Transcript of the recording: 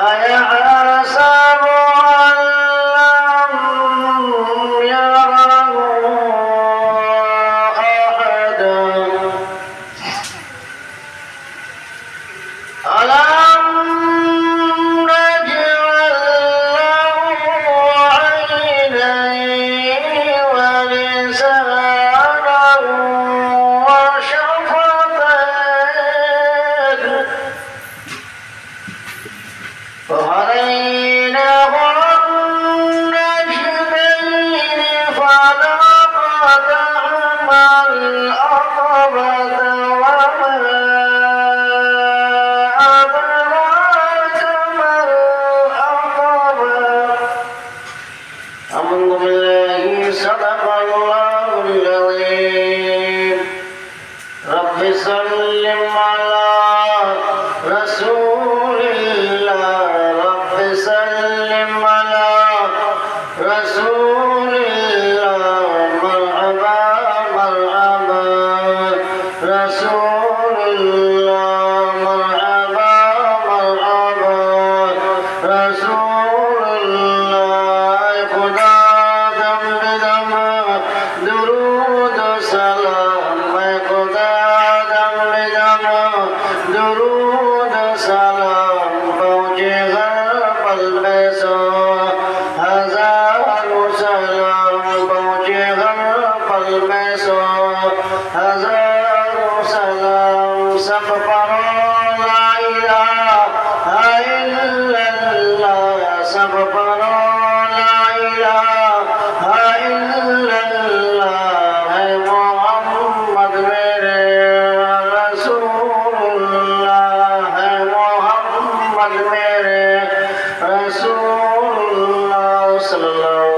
أيحسب أن لم يره أحد ألم نجعل له عينين ولسانا وشفتين وهديناه النجدين فلاقتحم العقبة وما أدراك ما العقبة أعوذ بالله صدق الله العظيم رب صل على رسول الله رب سلم على رسول الله مرحبا مرحبا رسول الله مرحبا مرحبا رسول الله خدا دم بدم درود و سلام خدا دم بدم درود و سلام پہنچے ہر پل میں سو ہزار سلام پہنچے ہر پل میں سو ہزار سلام سب پڑھو لا الہ الا اللہ سب پڑھو لا الہ الا اللہ ہے محمد میرے رسول اللہ ہے محمد میرے رسول اللہ صلی اللہ